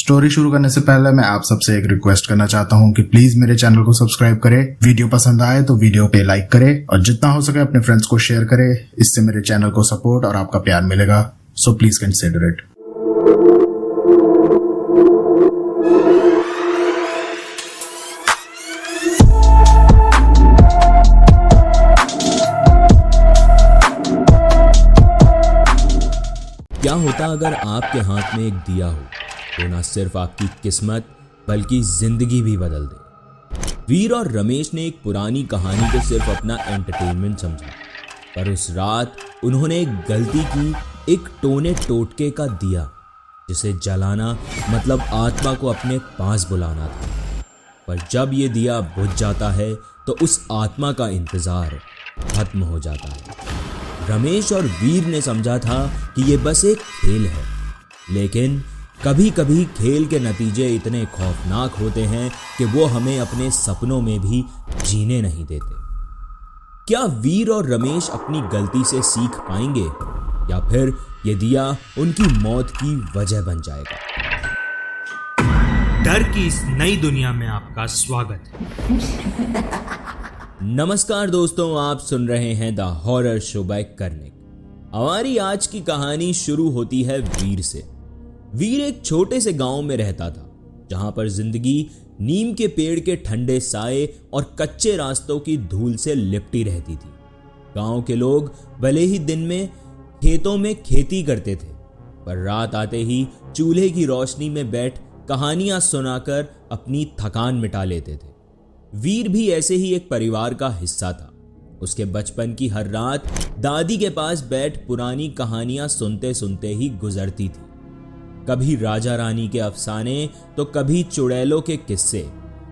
Story शुरू करने से पहले मैं आप सबसे एक रिक्वेस्ट करना चाहता हूँ कि प्लीज मेरे चैनल को सब्सक्राइब करें, वीडियो पसंद आए तो वीडियो पे लाइक करें और जितना हो सके अपने फ्रेंड्स को शेयर करें। इससे मेरे चैनल को सपोर्ट और आपका प्यार मिलेगा, सो प्लीज कंसिडर इट। क्या होता अगर आपके हाथ में एक दिया हो तो ना सिर्फ आपकी किस्मत बल्कि जिंदगी भी बदल दे। वीर और रमेश ने एक पुरानी कहानी को सिर्फ अपना एंटरटेनमेंट समझा, पर उस रात उन्होंने एक गलती की, एक टोने टोटके का दिया जिसे जलाना मतलब आत्मा को अपने पास बुलाना था। पर जब ये दिया बुझ जाता है तो उस आत्मा का इंतजार खत्म हो जाता है। रमेश और वीर ने समझा था कि ये बस एक खेल है, लेकिन कभी कभी खेल के नतीजे इतने खौफनाक होते हैं कि वो हमें अपने सपनों में भी जीने नहीं देते। क्या वीर और रमेश अपनी गलती से सीख पाएंगे या फिर ये दिया उनकी मौत की वजह बन जाएगा? डर की इस नई दुनिया में आपका स्वागत है। नमस्कार दोस्तों, आप सुन रहे हैं the horror show by Karnik. हमारी आज की कहानी शुरू होती है वीर से। वीर एक छोटे से गांव में रहता था जहां पर जिंदगी नीम के पेड़ के ठंडे साए और कच्चे रास्तों की धूल से लिपटी रहती थी। गांव के लोग भले ही दिन में खेतों में खेती करते थे, पर रात आते ही चूल्हे की रोशनी में बैठ कहानियां सुनाकर अपनी थकान मिटा लेते थे। वीर भी ऐसे ही एक परिवार का हिस्सा था। उसके बचपन की हर रात दादी के पास बैठ पुरानी कहानियां सुनते सुनते ही गुजरती थी। कभी राजा रानी के अफसाने तो कभी चुड़ैलों के किस्से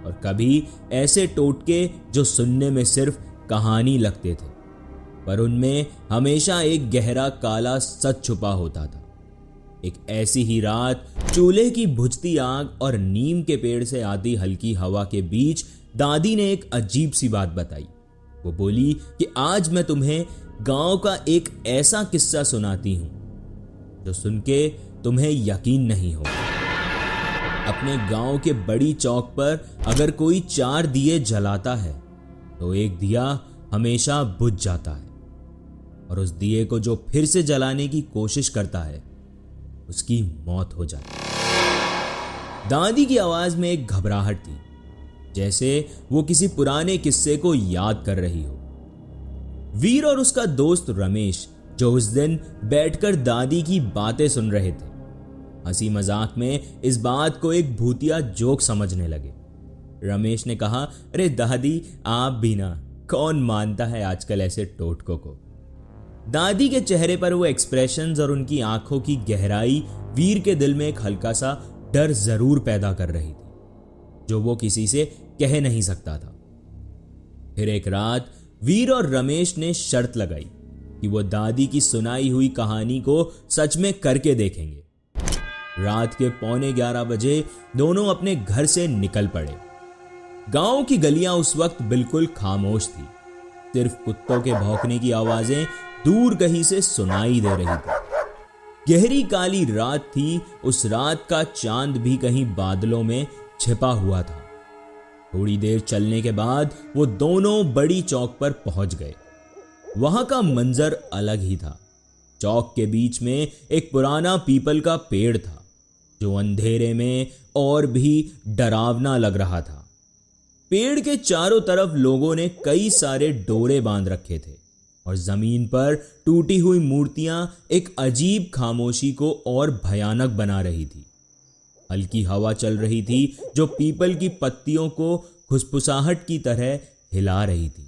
और कभी ऐसे टोटके जो सुनने में सिर्फ कहानी लगते थे, पर उनमें हमेशा एक गहरा काला सच छुपा होता था। एक ऐसी ही रात चूल्हे की बुझती आग और नीम के पेड़ से आती हल्की हवा के बीच दादी ने एक अजीब सी बात बताई। वो बोली कि आज मैं तुम्हें गांव का एक ऐसा किस्सा सुनाती हूं जो सुन के तुम्हें यकीन नहीं होगा। अपने गांव के बड़ी चौक पर अगर कोई 4 दिए जलाता है तो एक दिया हमेशा बुझ जाता है, और उस दिए को जो फिर से जलाने की कोशिश करता है उसकी मौत हो जाती है। दादी की आवाज में एक घबराहट थी, जैसे वो किसी पुराने किस्से को याद कर रही हो। वीर और उसका दोस्त रमेश, जो उस दिन बैठकर दादी की बातें सुन रहे थे, हंसी मजाक में इस बात को एक भूतिया जोक समझने लगे। रमेश ने कहा, अरे दादी आप भी ना, कौन मानता है आजकल ऐसे टोटकों को। दादी के चेहरे पर वो एक्सप्रेशंस और उनकी आंखों की गहराई वीर के दिल में एक हल्का सा डर जरूर पैदा कर रही थी, जो वो किसी से कह नहीं सकता था। फिर एक रात वीर और रमेश ने शर्त लगाई कि वो दादी की सुनाई हुई कहानी को सच में करके देखेंगे। रात के 11:15 बजे दोनों अपने घर से निकल पड़े। गांव की गलियां उस वक्त बिल्कुल खामोश थी, सिर्फ कुत्तों के भौंकने की आवाजें दूर कहीं से सुनाई दे रही थी। गहरी काली रात थी, उस रात का चांद भी कहीं बादलों में छिपा हुआ था। थोड़ी देर चलने के बाद वो दोनों बड़ी चौक पर पहुंच गए। वहां का मंजर अलग ही था। चौक के बीच में एक पुराना पीपल का पेड़ था जो अंधेरे में और भी डरावना लग रहा था। पेड़ के चारों तरफ लोगों ने कई सारे डोरे बांध रखे थे और जमीन पर टूटी हुई मूर्तियां एक अजीब खामोशी को और भयानक बना रही थी। हल्की हवा चल रही थी जो पीपल की पत्तियों को खुसफुसाहट की तरह हिला रही थी,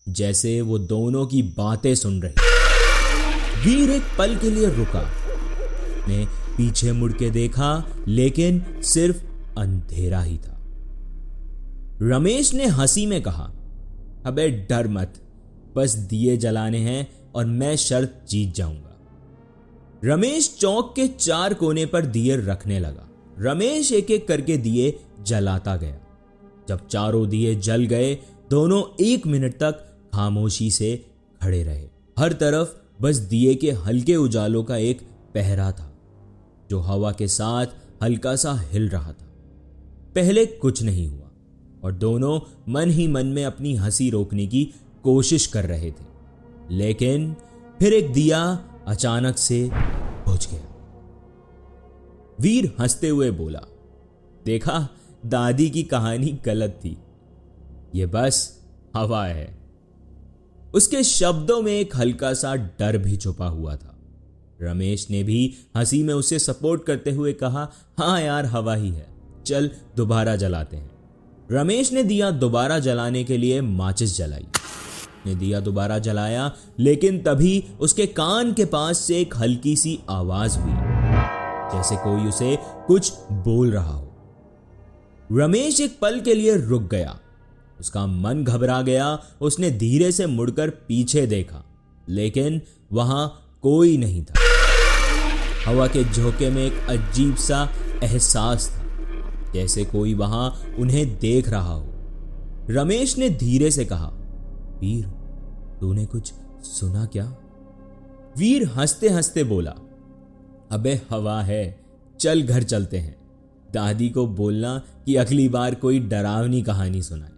जैसे वो दोनों की बातें सुन रही। वीर एक पल के लिए रुका, ने पीछे मुड़ के देखा, लेकिन सिर्फ अंधेरा ही था। रमेश ने हंसी में कहा, अबे डर मत, बस दिए जलाने हैं और मैं शर्त जीत जाऊंगा। रमेश चौक के 4 कोने पर दिए रखने लगा। रमेश एक एक करके दिए जलाता गया। जब चारों दिए जल गए, दोनों 1 मिनट तक खामोशी से खड़े रहे। हर तरफ बस दिए के हल्के उजालों का एक पहरा था। जो हवा के साथ हल्का सा हिल रहा था। पहले कुछ नहीं हुआ और दोनों मन ही मन में अपनी हंसी रोकने की कोशिश कर रहे थे, लेकिन फिर एक दिया अचानक से बुझ गया। वीर हंसते हुए बोला, देखा, दादी की कहानी गलत थी, ये बस हवा है। उसके शब्दों में एक हल्का सा डर भी छुपा हुआ था। रमेश ने भी हंसी में उसे सपोर्ट करते हुए कहा, हाँ यार, हवा ही है, चल दोबारा जलाते हैं। रमेश ने दिया दोबारा जलाने के लिए माचिस जलाई। ने दिया दोबारा जलाया, लेकिन तभी उसके कान के पास से एक हल्की सी आवाज हुई, जैसे कोई उसे कुछ बोल रहा हो। रमेश एक पल के लिए रुक गया, उसका मन घबरा गया। उसने धीरे से मुड़कर पीछे देखा, लेकिन वहां कोई नहीं था। हवा के झोंके में एक अजीब सा एहसास था, जैसे कोई वहां उन्हें देख रहा हो। रमेश ने धीरे से कहा, वीर, तूने कुछ सुना क्या? वीर हंसते हंसते बोला, अबे हवा है, चल घर चलते हैं। दादी को बोलना कि अगली बार कोई डरावनी कहानी सुनाए।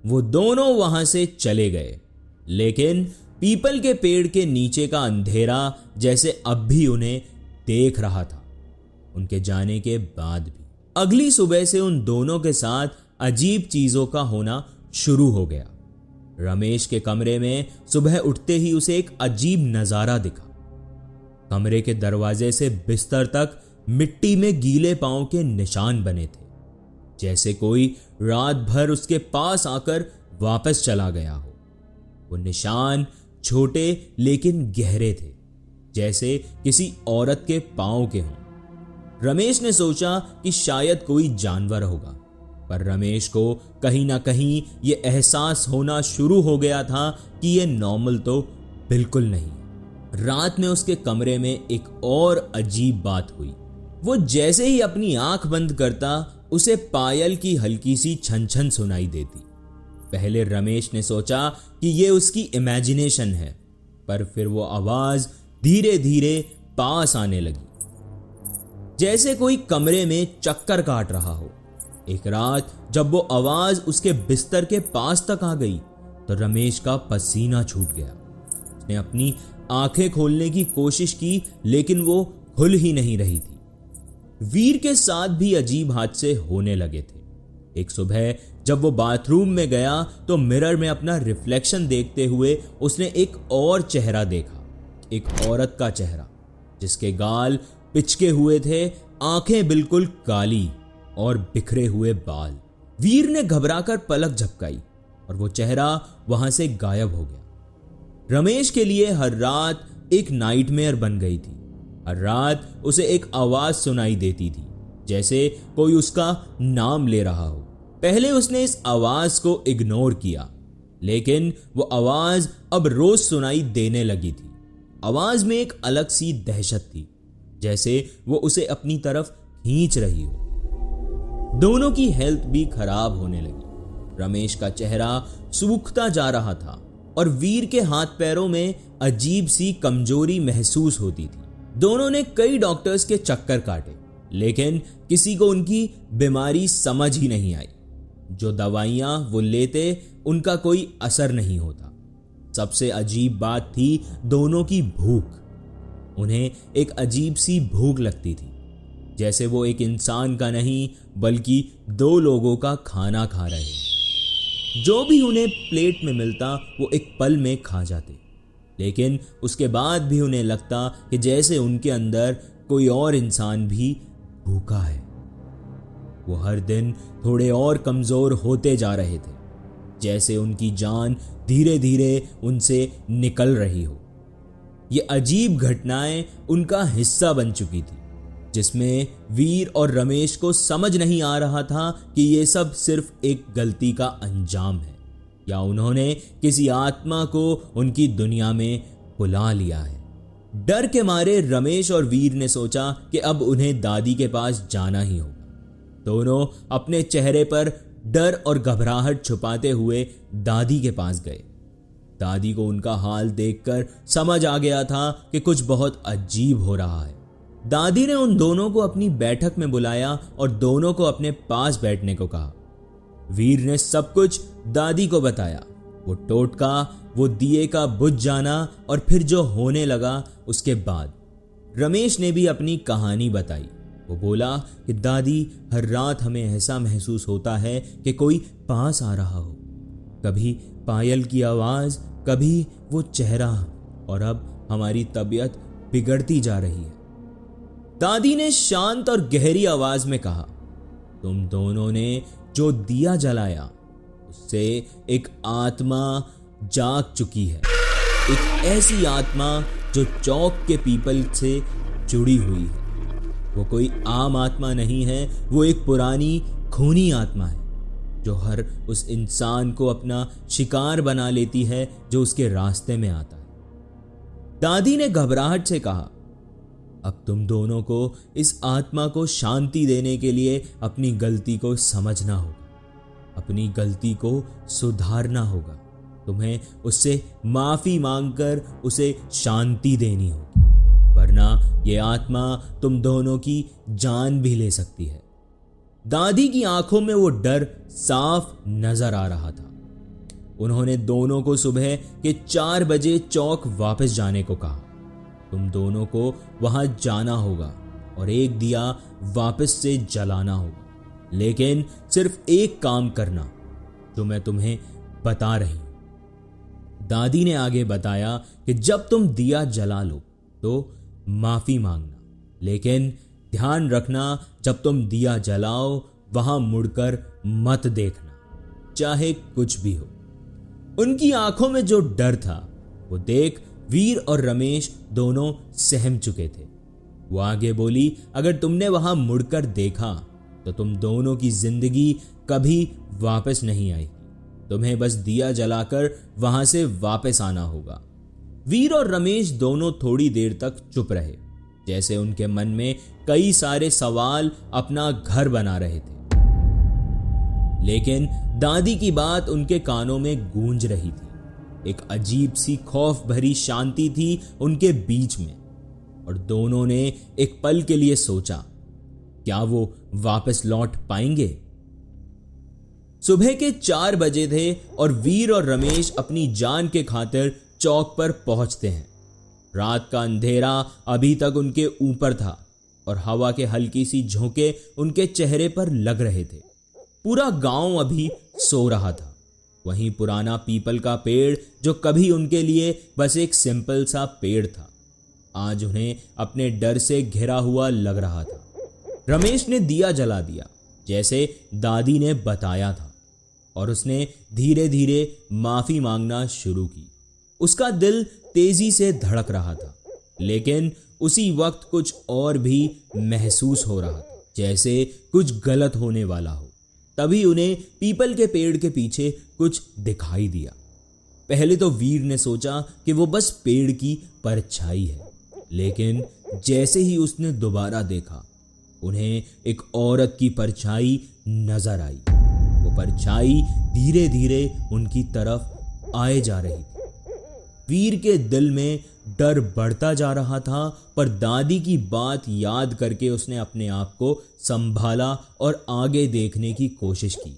वो दोनों वहां से चले गए, लेकिन पीपल के पेड़ के नीचे का अंधेरा जैसे अब भी उन्हें देख रहा था, उनके जाने के बाद भी। अगली सुबह से उन दोनों के साथ अजीब चीजों का होना शुरू हो गया। रमेश के कमरे में सुबह उठते ही उसे एक अजीब नजारा दिखा। कमरे के दरवाजे से बिस्तर तक मिट्टी में गीले पांव के निशान बने थे, जैसे कोई रात भर उसके पास आकर वापस चला गया हो। वो निशान छोटे लेकिन गहरे थे, जैसे किसी औरत के पांव के हों। रमेश ने सोचा कि शायद कोई जानवर होगा, पर रमेश को कहीं ना कहीं ये एहसास होना शुरू हो गया था कि ये नॉर्मल तो बिल्कुल नहीं। रात में उसके कमरे में एक और अजीब बात हुई। वो जैसे ही अपनी आंख बंद करता, उसे पायल की हल्की सी छन छन सुनाई देती। पहले रमेश ने सोचा कि ये उसकी इमेजिनेशन है, पर फिर वो आवाज धीरे धीरे पास आने लगी, जैसे कोई कमरे में चक्कर काट रहा हो। एक रात जब वो आवाज उसके बिस्तर के पास तक आ गई, तो रमेश का पसीना छूट गया। उसने अपनी आंखें खोलने की कोशिश की, लेकिन वो खुल ही नहीं रही थी। वीर के साथ भी अजीब हादसे होने लगे थे। एक सुबह जब वो बाथरूम में गया, तो मिरर में अपना रिफ्लेक्शन देखते हुए उसने एक और चेहरा देखा, एक औरत का चेहरा, जिसके गाल पिचके हुए थे, आंखें बिल्कुल काली और बिखरे हुए बाल। वीर ने घबराकर पलक झपकाई और वो चेहरा वहां से गायब हो गया। रमेश के लिए हर रात एक नाइटमेयर बन गई थी। हर रात उसे एक आवाज सुनाई देती थी, जैसे कोई उसका नाम ले रहा हो। पहले उसने इस आवाज को इग्नोर किया, लेकिन वो आवाज अब रोज सुनाई देने लगी थी। आवाज में एक अलग सी दहशत थी, जैसे वो उसे अपनी तरफ खींच रही हो। दोनों की हेल्थ भी खराब होने लगी। रमेश का चेहरा सूखता जा रहा था और वीर के हाथ पैरों में अजीब सी कमजोरी महसूस होती थी। दोनों ने कई डॉक्टर्स के चक्कर काटे, लेकिन किसी को उनकी बीमारी समझ ही नहीं आई। जो दवाइयां वो लेते, उनका कोई असर नहीं होता। सबसे अजीब बात थी दोनों की भूख। उन्हें एक अजीब सी भूख लगती थी, जैसे वो एक इंसान का नहीं बल्कि दो लोगों का खाना खा रहे हैं। जो भी उन्हें प्लेट में मिलता वो एक पल में खा जाते, लेकिन उसके बाद भी उन्हें लगता कि जैसे उनके अंदर कोई और इंसान भी भूखा है। वो हर दिन थोड़े और कमजोर होते जा रहे थे, जैसे उनकी जान धीरे धीरे उनसे निकल रही हो। ये अजीब घटनाएं उनका हिस्सा बन चुकी थी, जिसमें वीर और रमेश को समझ नहीं आ रहा था कि ये सब सिर्फ एक गलती का अंजाम है, या उन्होंने किसी आत्मा को उनकी दुनिया में बुला लिया है। डर के मारे रमेश और वीर ने सोचा कि अब उन्हें दादी के पास जाना ही होगा। दोनों अपने चेहरे पर डर और घबराहट छुपाते हुए दादी के पास गए। दादी को उनका हाल देखकर समझ आ गया था कि कुछ बहुत अजीब हो रहा है। दादी ने उन दोनों को अपनी बैठक में बुलाया और दोनों को अपने पास बैठने को कहा। वीर ने सब कुछ दादी को बताया, वो टोटका, वो दिए का बुझ जाना और फिर जो होने लगा उसके बाद। रमेश ने भी अपनी कहानी बताई। वो बोला कि दादी, हर रात हमें ऐसा महसूस होता है कि कोई पास आ रहा हो, कभी पायल की आवाज़, कभी वो चेहरा, और अब हमारी तबीयत बिगड़ती जा रही है। दादी ने शांत और गहरी आवाज में कहा, तुम दोनों ने जो दिया जलाया उससे एक आत्मा जाग चुकी है, एक ऐसी आत्मा जो चौक के पीपल से जुड़ी हुई है। वो कोई आम आत्मा नहीं है, वो एक पुरानी खूनी आत्मा है जो हर उस इंसान को अपना शिकार बना लेती है जो उसके रास्ते में आता है। दादी ने घबराहट से कहा, अब तुम दोनों को इस आत्मा को शांति देने के लिए अपनी गलती को समझना होगा, अपनी गलती को सुधारना होगा। तुम्हें उससे माफी मांगकर उसे शांति देनी होगी, वरना ये आत्मा तुम दोनों की जान भी ले सकती है। दादी की आंखों में वो डर साफ नजर आ रहा था। उन्होंने दोनों को सुबह के 4 बजे चौक वापस जाने को कहा। तुम दोनों को वहां जाना होगा और एक दिया वापस से जलाना होगा, लेकिन सिर्फ एक काम करना जो मैं तुम्हें बता रही हूं। दादी ने आगे बताया कि जब तुम दिया जला लो तो माफी मांगना, लेकिन ध्यान रखना जब तुम दिया जलाओ वहां मुड़कर मत देखना, चाहे कुछ भी हो। उनकी आंखों में जो डर था वो देख वीर और रमेश दोनों सहम चुके थे। वो आगे बोली, अगर तुमने वहां मुड़कर देखा तो तुम दोनों की जिंदगी कभी वापस नहीं आएगी, तुम्हें बस दिया जलाकर वहां से वापस आना होगा। वीर और रमेश दोनों थोड़ी देर तक चुप रहे, जैसे उनके मन में कई सारे सवाल अपना घर बना रहे थे। लेकिन दादी की बात उनके कानों में गूंज रही थी। एक अजीब सी खौफ भरी शांति थी उनके बीच में, और दोनों ने एक पल के लिए सोचा, क्या वो वापस लौट पाएंगे? सुबह के 4 बजे थे और वीर और रमेश अपनी जान के खातिर चौक पर पहुंचते हैं। रात का अंधेरा अभी तक उनके ऊपर था और हवा के हल्की सी झोंके उनके चेहरे पर लग रहे थे। पूरा गांव अभी सो रहा था। वहीं पुराना पीपल का पेड़, जो कभी उनके लिए बस एक सिंपल सा पेड़ था, आज उन्हें अपने डर से घिरा हुआ लग रहा था। रमेश ने दिया जला दिया जैसे दादी ने बताया था, और उसने धीरे धीरे माफी मांगना शुरू की। उसका दिल तेजी से धड़क रहा था, लेकिन उसी वक्त कुछ और भी महसूस हो रहा था, जैसे कुछ गलत होने वाला हो। तभी उन्हें पीपल के पेड़ के पीछे कुछ दिखाई दिया। पहले तो वीर ने सोचा कि वो बस पेड़ की परछाई है, लेकिन जैसे ही उसने दोबारा देखा, उन्हें एक औरत की परछाई नजर आई। वो परछाई धीरे धीरे उनकी तरफ आए जा रही थी। वीर के दिल में डर बढ़ता जा रहा था, पर दादी की बात याद करके उसने अपने आप को संभाला और आगे देखने की कोशिश की।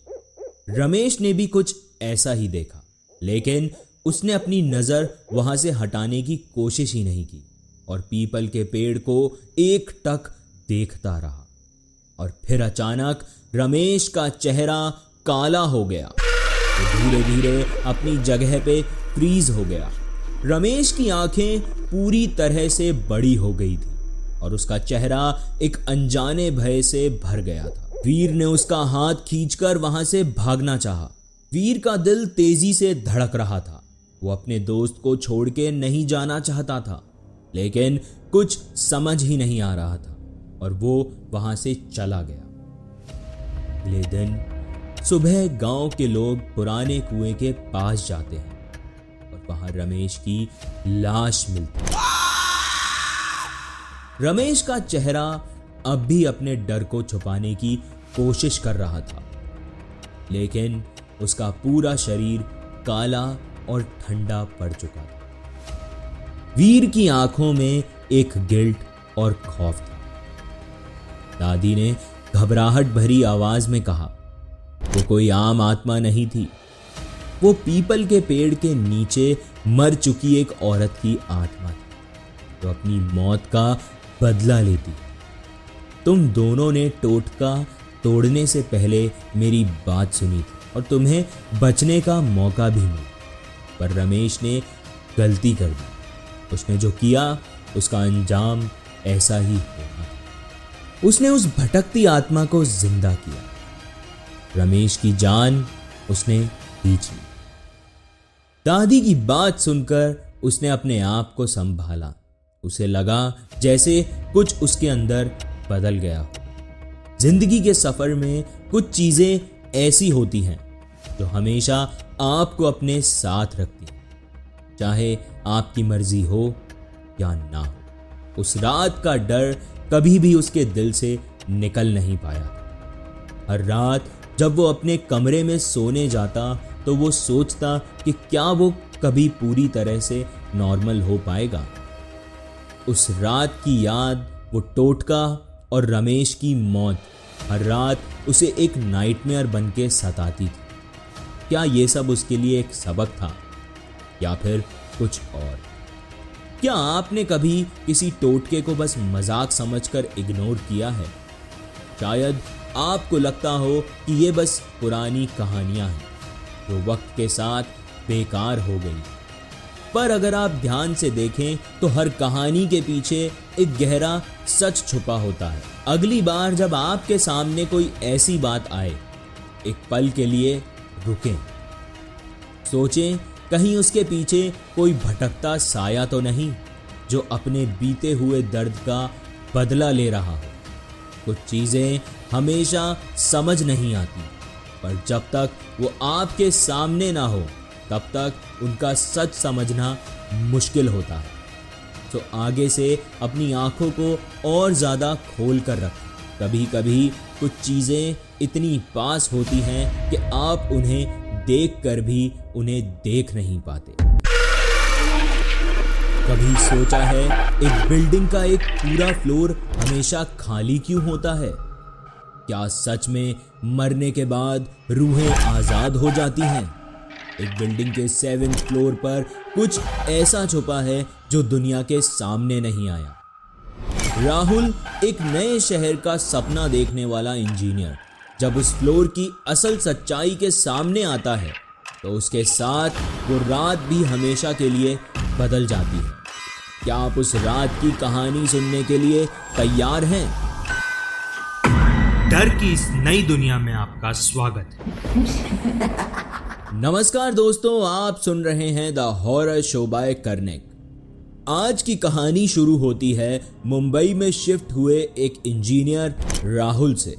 रमेश ने भी कुछ ऐसा ही देखा, लेकिन उसने अपनी नजर वहां से हटाने की कोशिश ही नहीं की और पीपल के पेड़ को एक टक देखता रहा। और फिर अचानक रमेश का चेहरा काला हो गया। वो धीरे धीरे अपनी जगह पे फ्रीज हो गया। रमेश की आंखें पूरी तरह से बड़ी हो गई थी और उसका चेहरा एक अनजाने भय से भर गया था। वीर ने उसका हाथ खींचकर वहां से भागना चाहा। वीर का दिल तेजी से धड़क रहा था। वो अपने दोस्त को छोड़ के नहीं जाना चाहता था, लेकिन कुछ समझ ही नहीं आ रहा था और वो वहां से चला गया। अगले दिन सुबह गांव के लोग पुराने कुएं के पास जाते हैं और वहां रमेश की लाश मिलती है। रमेश का चेहरा अब भी अपने डर को छुपाने की कोशिश कर रहा था, लेकिन उसका पूरा शरीर काला और ठंडा पड़ चुका था। वीर की आंखों में एक गिल्ट और खौफ था। दादी ने घबराहट भरी आवाज में कहा। वो कोई आम आत्मा नहीं थी, वो पीपल के पेड़ के नीचे मर चुकी एक औरत की आत्मा थी जो अपनी मौत का बदला लेती। तुम दोनों ने टोटका तोड़ने से पहले मेरी बात सुनी थी और तुम्हें बचने का मौका भी मिला, पर रमेश ने गलती कर दी। उसने जो किया उसका अंजाम ऐसा ही होगा। उसने उस भटकती आत्मा को जिंदा किया। रमेश की जान उसने खींच ली। दादी की बात सुनकर उसने अपने आप को संभाला। उसे लगा जैसे कुछ उसके अंदर बदल गया हो। जिंदगी के सफर में कुछ चीजें ऐसी होती हैं जो हमेशा आपको अपने साथ रखती हैं, चाहे आपकी मर्जी हो या ना हो। उस रात का डर कभी भी उसके दिल से निकल नहीं पाया। हर रात जब वो अपने कमरे में सोने जाता तो वो सोचता कि क्या वो कभी पूरी तरह से नॉर्मल हो पाएगा। उस रात की याद, वो टोटका और रमेश की मौत हर रात उसे एक नाइटमेयर बन के सताती थी। क्या ये सब उसके लिए एक सबक था या फिर कुछ और? क्या आपने कभी किसी टोटके को बस मजाक समझकर इग्नोर किया है? शायद आपको लगता हो कि ये बस पुरानी कहानियां हैं जो वक्त के साथ बेकार हो गई, पर अगर आप ध्यान से देखें तो हर कहानी के पीछे एक गहरा सच छुपा होता है। अगली बार जब आपके सामने कोई ऐसी बात आए, एक पल के लिए रुकें, सोचें कहीं उसके पीछे कोई भटकता साया तो नहीं जो अपने बीते हुए दर्द का बदला ले रहा हो। कुछ चीजें हमेशा समझ नहीं आती, पर जब तक वो आपके सामने ना हो तब तक उनका सच समझना मुश्किल होता है। तो आगे से अपनी आंखों को और ज़्यादा खोल कर रखें। कभी कभी कुछ चीज़ें इतनी पास होती हैं कि आप उन्हें देखकर भी उन्हें देख नहीं पाते। कभी सोचा है एक बिल्डिंग का एक पूरा फ्लोर हमेशा खाली क्यों होता है? क्या सच में मरने के बाद रूहें आज़ाद हो जाती हैं? एक बिल्डिंग के 7वें फ्लोर पर कुछ ऐसा छुपा है जो दुनिया के सामने नहीं आया। राहुल एक नए शहर का सपना देखने वाला इंजीनियर जब उस फ्लोर की असल सच्चाई के सामने आता है तो उसके साथ वो रात भी हमेशा के लिए बदल जाती है। क्या आप उस रात की कहानी सुनने के लिए तैयार हैं? डर की इस नई दुनिया में आपका स्वागत है। नमस्कार दोस्तों, आप सुन रहे हैं the horror show by Karnik. आज की कहानी शुरू होती है मुंबई में शिफ्ट हुए एक इंजीनियर राहुल से।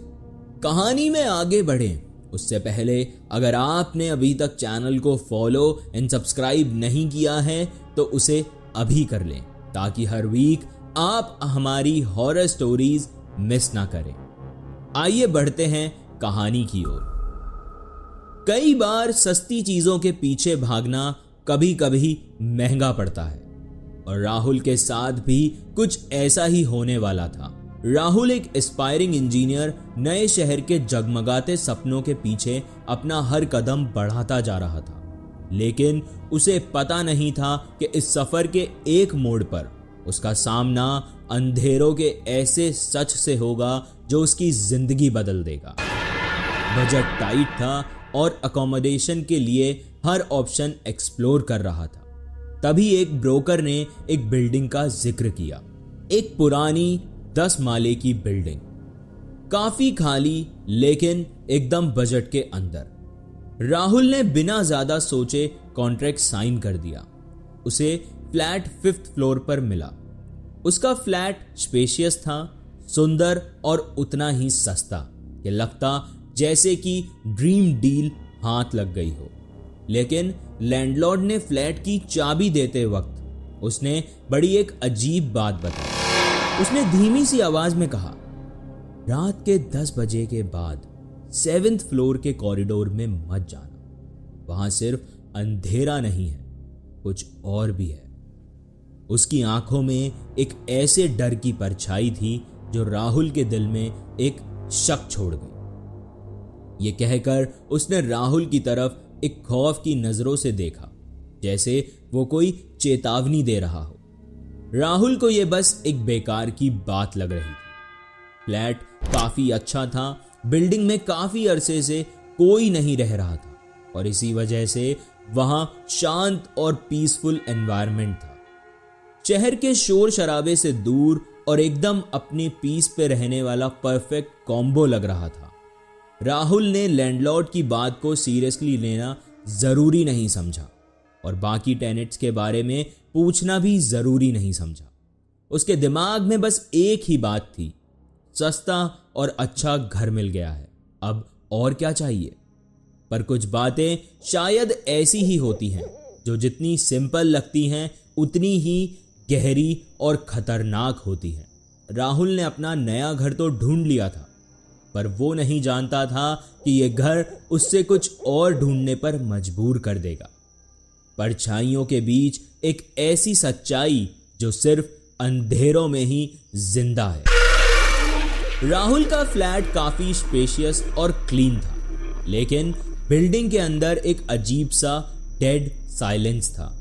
कहानी में आगे बढ़ें उससे पहले अगर आपने अभी तक चैनल को फॉलो एंड सब्सक्राइब नहीं किया है तो उसे अभी कर लें ताकि हर वीक आप हमारी हॉरर स्टोरीज मिस ना करें। आइए बढ़ते हैं कहानी की ओर। कई बार सस्ती चीजों के पीछे भागना कभी कभी महंगा पड़ता है और राहुल के साथ भी कुछ ऐसा ही होने वाला था। राहुल एक एस्पायरिंग इंजीनियर नए शहर के जगमगाते सपनों के पीछे अपना हर कदम बढ़ाता जा रहा था, लेकिन उसे पता नहीं था कि इस सफर के एक मोड़ पर उसका सामना अंधेरों के ऐसे सच से होगा जो उसकी जिंदगी बदल देगा। बजट टाइट था और अकोमोडेशन के लिए हर ऑप्शन एक्सप्लोर कर रहा था। तभी एक ब्रोकर ने एक बिल्डिंग का जिक्र किया, एक पुरानी 10 माले की बिल्डिंग, काफी खाली लेकिन एकदम बजट के अंदर। राहुल ने बिना ज्यादा सोचे कॉन्ट्रैक्ट साइन कर दिया। उसे फ्लैट 5th फ्लोर पर मिला। उसका फ्लैट स्पेशियस था, सुंदर और उतना ही सस्ता कि लगता जैसे कि ड्रीम डील हाथ लग गई हो। लेकिन लैंडलॉर्ड ने फ्लैट की चाबी देते वक्त उसने बड़ी एक अजीब बात बताई। उसने धीमी सी आवाज में कहा, रात के 10 बजे के बाद 7th फ्लोर के कॉरिडोर में मत जाना। वहां सिर्फ अंधेरा नहीं है, कुछ और भी है। उसकी आंखों में एक ऐसे डर की परछाई थी जो राहुल के दिल में एक शक छोड़ गई। ये कहकर उसने राहुल की तरफ एक खौफ की नजरों से देखा, जैसे वो कोई चेतावनी दे रहा हो। राहुल को यह बस एक बेकार की बात लग रही थी। फ्लैट काफी अच्छा था, बिल्डिंग में काफी अरसे से कोई नहीं रह रहा था और इसी वजह से वहां शांत और पीसफुल एनवायरनमेंट था। शहर के शोर शराबे से दूर और एकदम अपनी पीस पे रहने वाला परफेक्ट कॉम्बो लग रहा था। राहुल ने लैंडलॉर्ड की बात को सीरियसली लेना जरूरी नहीं समझा और बाकी टेनेंट्स के बारे में पूछना भी जरूरी नहीं समझा। उसके दिमाग में बस एक ही बात थी, सस्ता और अच्छा घर मिल गया है, अब और क्या चाहिए। पर कुछ बातें शायद ऐसी ही होती हैं जो जितनी सिंपल लगती हैं उतनी ही गहरी और खतरनाक होती हैं। राहुल ने अपना नया घर तो ढूंढ लिया था, पर वो नहीं जानता था कि ये घर उससे कुछ और ढूंढने पर मजबूर कर देगा। परछाइयों के बीच एक ऐसी सच्चाई जो सिर्फ अंधेरों में ही जिंदा है। राहुल का फ्लैट काफी स्पेशियस और क्लीन था, लेकिन बिल्डिंग के अंदर एक अजीब सा डेड साइलेंस था।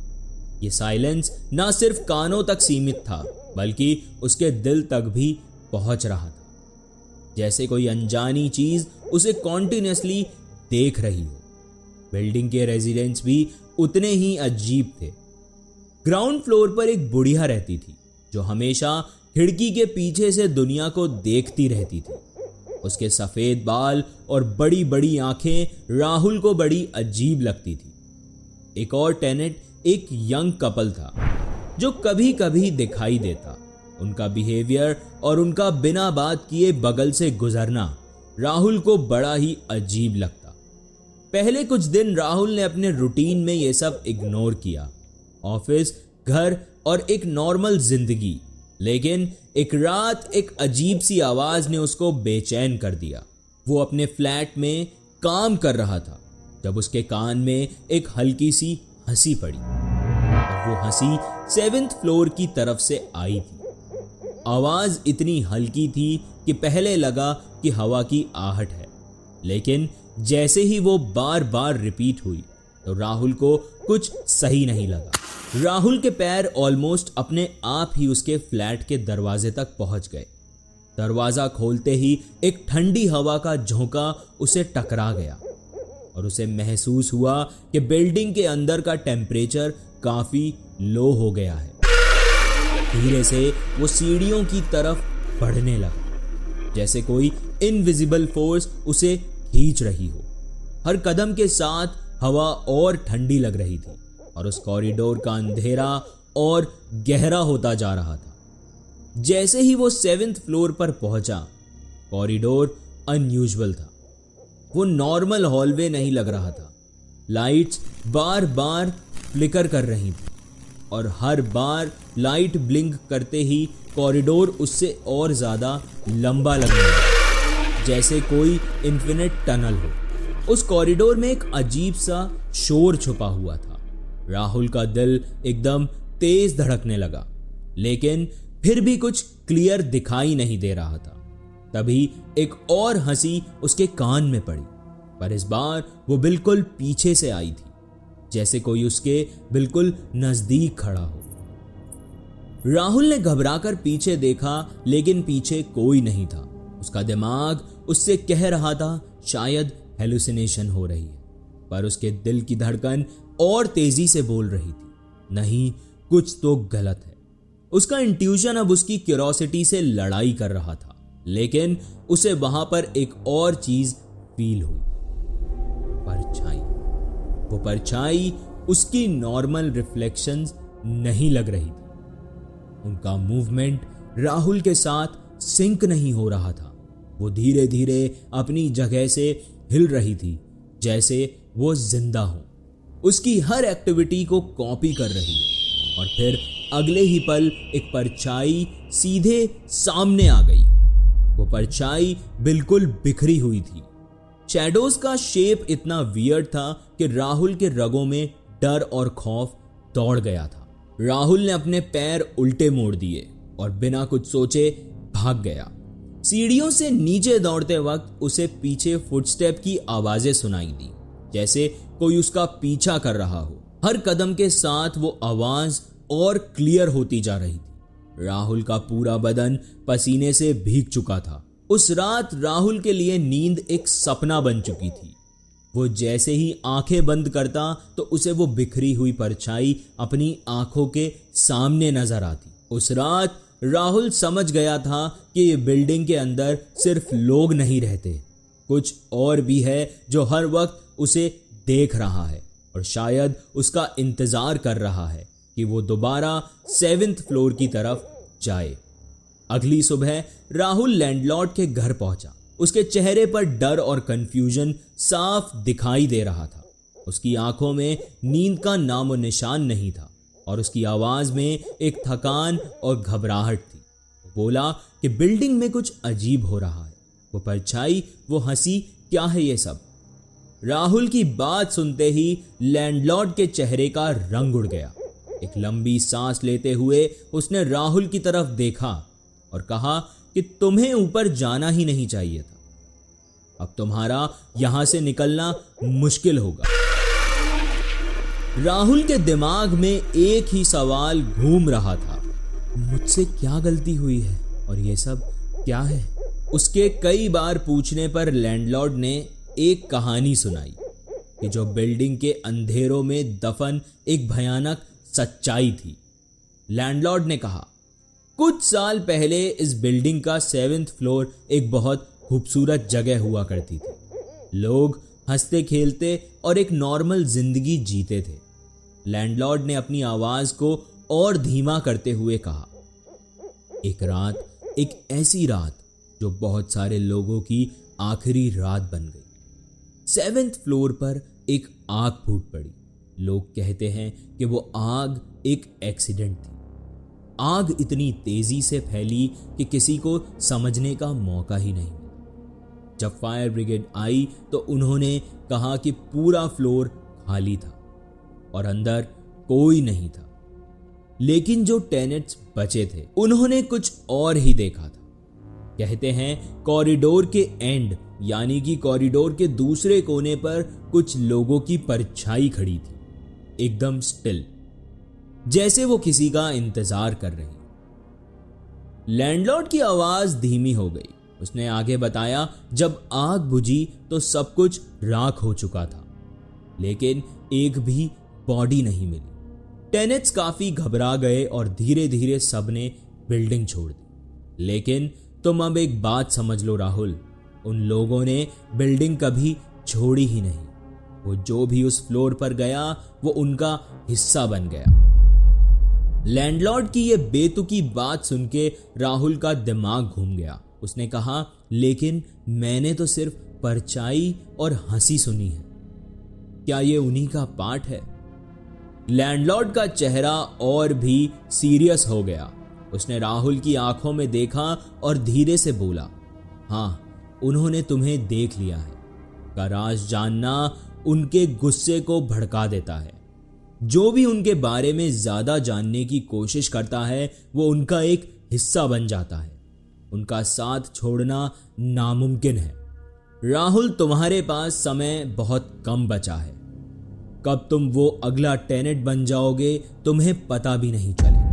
ये साइलेंस ना सिर्फ कानों तक सीमित था, बल्कि उसके दिल तक भी पहुंच रहा था, जैसे कोई अनजानी चीज उसे कॉन्टिन्यूसली देख रही हो। बिल्डिंग के रेजिडेंट्स भी उतने ही अजीब थे। ग्राउंड फ्लोर पर एक बुढ़िया रहती थी जो हमेशा खिड़की के पीछे से दुनिया को देखती रहती थी। उसके सफेद बाल और बड़ी बड़ी आंखें राहुल को बड़ी अजीब लगती थी। एक और टेनेंट एक यंग कपल था जो कभी कभी दिखाई देता। उनका बिहेवियर और उनका बिना बात किए बगल से गुजरना राहुल को बड़ा ही अजीब लगता। पहले कुछ दिन राहुल ने अपने रूटीन में ये सब इग्नोर किया, ऑफिस, घर और एक नॉर्मल जिंदगी। लेकिन एक रात एक अजीब सी आवाज ने उसको बेचैन कर दिया। वो अपने फ्लैट में काम कर रहा था जब उसके कान में एक हल्की सी हंसी पड़ी और वो हंसी 7th फ्लोर की तरफ से आई थी। आवाज इतनी हल्की थी कि पहले लगा कि हवा की आहट है, लेकिन जैसे ही वो बार बार रिपीट हुई तो राहुल को कुछ सही नहीं लगा। राहुल के पैर ऑलमोस्ट अपने आप ही उसके फ्लैट के दरवाजे तक पहुंच गए। दरवाजा खोलते ही एक ठंडी हवा का झोंका उसे टकरा गया और उसे महसूस हुआ कि बिल्डिंग के अंदर का टेम्परेचर काफी लो हो गया है। धीरे से वो सीढ़ियों की तरफ बढ़ने लगा, जैसे कोई इनविजिबल फोर्स उसे खींच रही हो। हर कदम के साथ हवा और ठंडी लग रही थी और उस कॉरिडोर का अंधेरा और गहरा होता जा रहा था। जैसे ही वो 7th फ्लोर पर पहुंचा, कॉरिडोर अनयूजुअल था। वो नॉर्मल हॉलवे नहीं लग रहा था। लाइट्स बार बार फ्लिकर कर रही थी और हर बार लाइट ब्लिंक करते ही कॉरिडोर उससे और ज्यादा लंबा लगने लगा, जैसे कोई इन्फिनिट टनल हो। उस कॉरिडोर में एक अजीब सा शोर छुपा हुआ था। राहुल का दिल एकदम तेज धड़कने लगा, लेकिन फिर भी कुछ क्लियर दिखाई नहीं दे रहा था। तभी एक और हंसी उसके कान में पड़ी, पर इस बार वो बिल्कुल पीछे से आई थी, जैसे कोई उसके बिल्कुल नजदीक खड़ा हो। राहुल ने घबराकर पीछे देखा, लेकिन पीछे कोई नहीं था। उसका दिमाग उससे कह रहा था शायद हेलुसिनेशन हो रही है, पर उसके दिल की धड़कन और तेजी से बोल रही थी, नहीं, कुछ तो गलत है। उसका इंट्यूशन अब उसकी क्यूरोसिटी से लड़ाई कर रहा था, लेकिन उसे वहां पर एक और चीज फील हुई, परछाई। वो परछाई उसकी नॉर्मल रिफ्लेक्शंस नहीं लग रही थी। उनका मूवमेंट राहुल के साथ सिंक नहीं हो रहा था। वो धीरे धीरे अपनी जगह से हिल रही थी, जैसे वो जिंदा हो, उसकी हर एक्टिविटी को कॉपी कर रही है। और फिर अगले ही पल एक परछाई सीधे सामने आ गई। वो परछाई बिल्कुल बिखरी हुई थी। शैडोज का शेप इतना वियर्ड था कि राहुल के रगों में डर और खौफ दौड़ गया था। राहुल ने अपने पैर उल्टे मोड़ दिए और बिना कुछ सोचे भाग गया। सीढ़ियों से नीचे दौड़ते वक्त उसे पीछे फुटस्टेप की आवाजें सुनाई दी, जैसे कोई उसका पीछा कर रहा हो। हर कदम के साथ वो आवाज और क्लियर होती जा रही थी। राहुल का पूरा बदन पसीने से भीग चुका था। उस रात राहुल के लिए नींद एक सपना बन चुकी थी। वो जैसे ही आंखें बंद करता तो उसे वो बिखरी हुई परछाई अपनी आंखों के सामने नजर आती। उस रात राहुल समझ गया था कि ये बिल्डिंग के अंदर सिर्फ लोग नहीं रहते, कुछ और भी है जो हर वक्त उसे देख रहा है और शायद उसका इंतजार कर रहा है कि वो दोबारा 7th फ्लोर की तरफ जाए। अगली सुबह राहुल लैंडलॉर्ड के घर पहुंचा। उसके चेहरे पर डर और कंफ्यूजन साफ दिखाई दे रहा था। उसकी आंखों में नींद का नामो निशान नहीं था और उसकी आवाज में एक थकान और घबराहट थी। वो बोला कि बिल्डिंग में कुछ अजीब हो रहा है। वो परछाई, वो हंसी, क्या है ये सब? राहुल की बात सुनते ही लैंडलॉर्ड के चेहरे का रंग उड़ गया। एक लंबी सांस लेते हुए उसने राहुल की तरफ देखा और कहा कि तुम्हें ऊपर जाना ही नहीं चाहिए था। अब तुम्हारा यहां से निकलना मुश्किल होगा। राहुल के दिमाग में एक ही सवाल घूम रहा था, मुझसे क्या गलती हुई है और ये सब क्या है? उसके कई बार पूछने पर लैंडलॉर्ड ने एक कहानी सुनाई कि जो बिल्डिंग के अंधेरों में दफन एक भयानक सच्चाई थी। लैंडलॉर्ड ने कहा, कुछ साल पहले इस बिल्डिंग का 7th फ्लोर एक बहुत खूबसूरत जगह हुआ करती थी। लोग हंसते खेलते और एक नॉर्मल जिंदगी जीते थे। लैंडलॉर्ड ने अपनी आवाज को और धीमा करते हुए कहा, एक रात, एक ऐसी रात जो बहुत सारे लोगों की आखिरी रात बन गई। 7th फ्लोर पर एक आग फूट पड़ी। लोग कहते हैं कि वो आग एक एक्सीडेंट थी। आग इतनी तेजी से फैली कि किसी को समझने का मौका ही नहीं मिला। जब फायर ब्रिगेड आई तो उन्होंने कहा कि पूरा फ्लोर खाली था और अंदर कोई नहीं था। लेकिन जो टेनेंट्स बचे थे उन्होंने कुछ और ही देखा था। कहते हैं कॉरिडोर के एंड यानी कि कॉरिडोर के दूसरे कोने पर कुछ लोगों की परछाई खड़ी थी, एकदम स्टिल, जैसे वो किसी का इंतजार कर रही। लैंडलॉर्ड की आवाज धीमी हो गई। उसने आगे बताया, जब आग बुझी तो सब कुछ राख हो चुका था, लेकिन एक भी बॉडी नहीं मिली। टेनेंट्स काफी घबरा गए और धीरे धीरे सबने बिल्डिंग छोड़ दी। लेकिन तुम अब एक बात समझ लो राहुल, उन लोगों ने बिल्डिंग कभी छोड़ी ही नहीं। वो जो भी उस फ्लोर पर गया वो उनका हिस्सा बन गया। लैंडलॉर्ड की ये बेतुकी बात सुन के राहुल का दिमाग घूम गया। उसने कहा, लेकिन मैंने तो सिर्फ परछाई और हंसी सुनी है, क्या ये उन्हीं का पार्ट है? लैंडलॉर्ड का चेहरा और भी सीरियस हो गया। उसने राहुल की आंखों में देखा और धीरे से बोला, हाँ, उन्होंने तुम्हें देख लिया है। का राज जानना उनके गुस्से को भड़का देता है। जो भी उनके बारे में ज्यादा जानने की कोशिश करता है वो उनका एक हिस्सा बन जाता है। उनका साथ छोड़ना नामुमकिन है। राहुल, तुम्हारे पास समय बहुत कम बचा है। कब तुम वो अगला टेनेंट बन जाओगे तुम्हें पता भी नहीं चलेगा।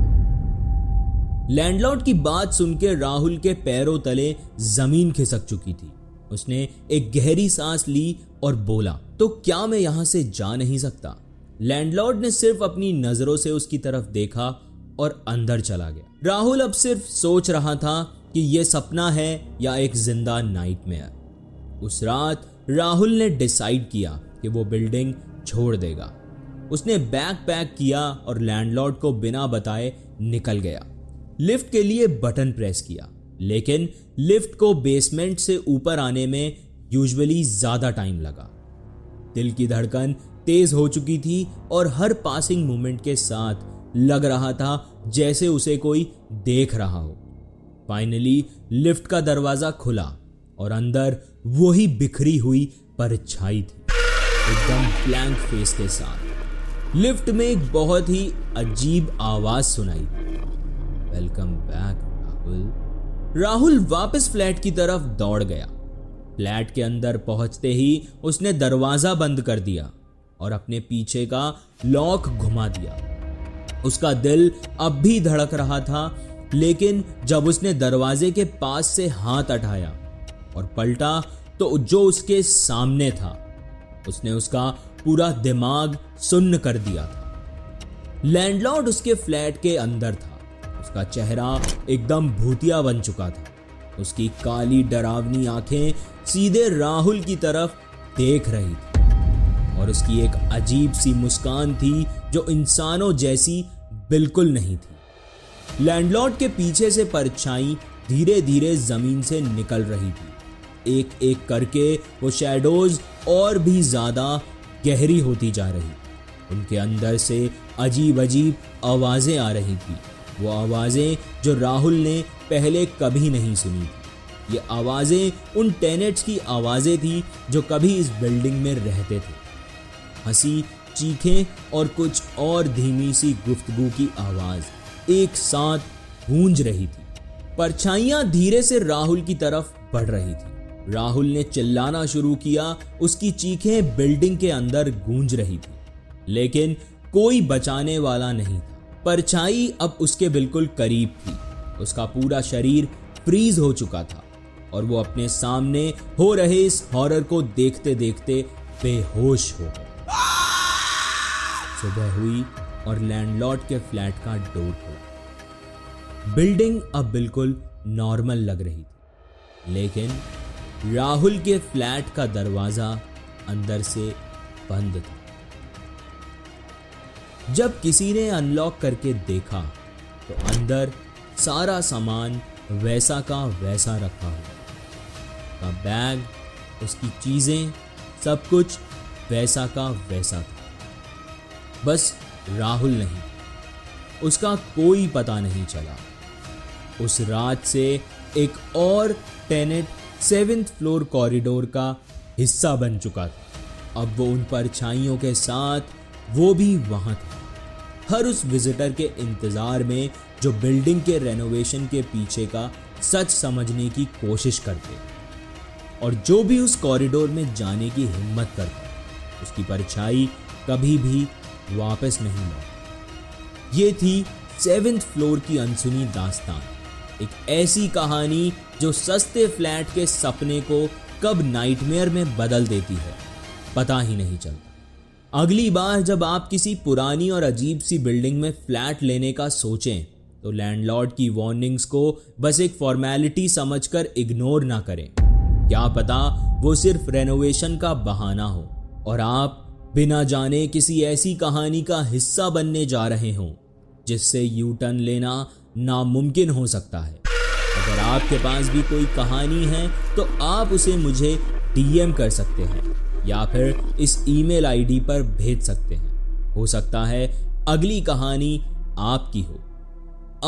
लैंडलॉर्ड की बात सुनकर राहुल के पैरों तले जमीन खिसक चुकी थी। उसने एक गहरी सांस ली और बोला, तो क्या मैं यहां से जा नहीं सकता? लैंडलॉर्ड ने सिर्फ अपनी नजरों से उसकी तरफ देखा और अंदर चला गया। राहुल अब सिर्फ सोच रहा था कि यह सपना है या एक जिंदा नाइटमेयर। उस रात राहुल ने डिसाइड किया कि वो बिल्डिंग छोड़ देगा। उसने बैग पैक किया और लैंडलॉर्ड को बिना बताए निकल गया। लिफ्ट के लिए बटन प्रेस किया, लेकिन लिफ्ट को बेसमेंट से ऊपर आने में यूजुअली ज्यादा टाइम लगा। दिल की धड़कन तेज हो चुकी थी और हर पासिंग मोमेंट के साथ लग रहा था जैसे उसे कोई देख रहा हो। फाइनली लिफ्ट का दरवाजा खुला और अंदर वही बिखरी हुई परछाई थी, एकदम ब्लैंक फेस के साथ। लिफ्ट में एक बहुत ही अजीब आवाज सुनाई, वेलकम बैक राहुल। राहुल वापस फ्लैट की तरफ दौड़ गया। फ्लैट के अंदर पहुंचते ही उसने दरवाजा बंद कर दिया और अपने पीछे का लॉक घुमा दिया। उसका दिल अब भी धड़क रहा था, लेकिन जब उसने दरवाजे के पास से हाथ उठाया और पलटा तो जो उसके सामने था, उसने उसका पूरा दिमाग सुन्न कर दिया था। लैंडलॉर्ड उसके फ्लैट के अंदर था। उसका चेहरा एकदम भूतिया बन चुका था। उसकी काली डरावनी आंखें सीधे राहुल की तरफ देख रही थी और उसकी एक अजीब सी मुस्कान थी जो इंसानों जैसी बिल्कुल नहीं थी। लैंडलॉर्ड के पीछे से परछाई धीरे धीरे जमीन से निकल रही थी। एक एक करके वो शैडोज और भी ज्यादा गहरी होती जा रही। उनके अंदर से अजीब अजीब आवाजें आ रही थी। वो आवाजें जो राहुल ने पहले कभी नहीं सुनी थी। ये आवाजें उन टेनेट्स की आवाजें थी जो कभी इस बिल्डिंग में रहते थे। हंसी, चीखें और कुछ और धीमी सी गुफ्तगू की आवाज एक साथ गूंज रही थी। परछाइयां धीरे से राहुल की तरफ बढ़ रही थी। राहुल ने चिल्लाना शुरू किया। उसकी चीखें बिल्डिंग के अंदर गूंज रही थी, लेकिन कोई बचाने वाला नहीं था। परछाई अब उसके बिल्कुल करीब थी। उसका पूरा शरीर फ्रीज हो चुका था और वो अपने सामने हो रहे इस हॉरर को देखते देखते बेहोश हो गया। सुबह हुई और लैंडलॉर्ड के फ्लैट का डोर खुला। बिल्डिंग अब बिल्कुल नॉर्मल लग रही थी, लेकिन राहुल के फ्लैट का दरवाजा अंदर से बंद था। जब किसी ने अनलॉक करके देखा तो अंदर सारा सामान वैसा का वैसा रखा हुआ था। बैग, उसकी चीजें, सब कुछ वैसा का वैसा था। बस राहुल नहीं, उसका कोई पता नहीं चला। उस रात से एक और टेनेट 7th फ्लोर कॉरिडोर का हिस्सा बन चुका था। अब वो उन परछाइयों के साथ वो भी वहां था, हर उस विजिटर के इंतजार में जो बिल्डिंग के रेनोवेशन के पीछे का सच समझने की कोशिश करते और जो भी उस कॉरिडोर में जाने की हिम्मत करता, उसकी परछाई कभी भी वापस नहीं लौटी। ये थी 7th फ्लोर की अनसुनी दास्तान, एक ऐसी कहानी जो सस्ते फ्लैट के सपने को कब नाइटमेयर में बदल देती है, पता ही नहीं चलता। अगली बार जब आप किसी पुरानी और अजीब सी बिल्डिंग में फ्लैट लेने का सोचें तो लैंडलॉर्ड की वार्निंग्स को बस एक फॉर्मेलिटी समझकर इग्नोर ना करें। क्या पता वो सिर्फ रेनोवेशन का बहाना हो और आप बिना जाने किसी ऐसी कहानी का हिस्सा बनने जा रहे हों जिससे यू टर्न लेना नामुमकिन हो सकता है। अगर आपके पास भी कोई कहानी है तो आप उसे मुझे डीएम कर सकते हैं या फिर इस ईमेल आईडी पर भेज सकते हैं। हो सकता है अगली कहानी आपकी हो।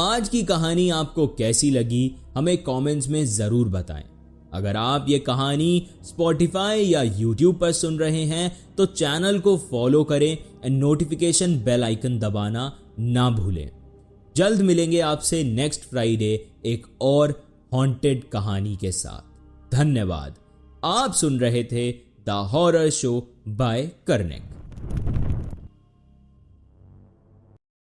आज की कहानी आपको कैसी लगी हमें कमेंट्स में ज़रूर बताएं। अगर आप ये कहानी स्पॉटिफाई या यूट्यूब पर सुन रहे हैं तो चैनल को फॉलो करें एंड नोटिफिकेशन बेल आइकन दबाना ना भूलें। जल्द मिलेंगे आपसे नेक्स्ट फ्राइडे एक और हॉन्टेड कहानी के साथ। धन्यवाद। आप सुन रहे थे the horror show by Kernig.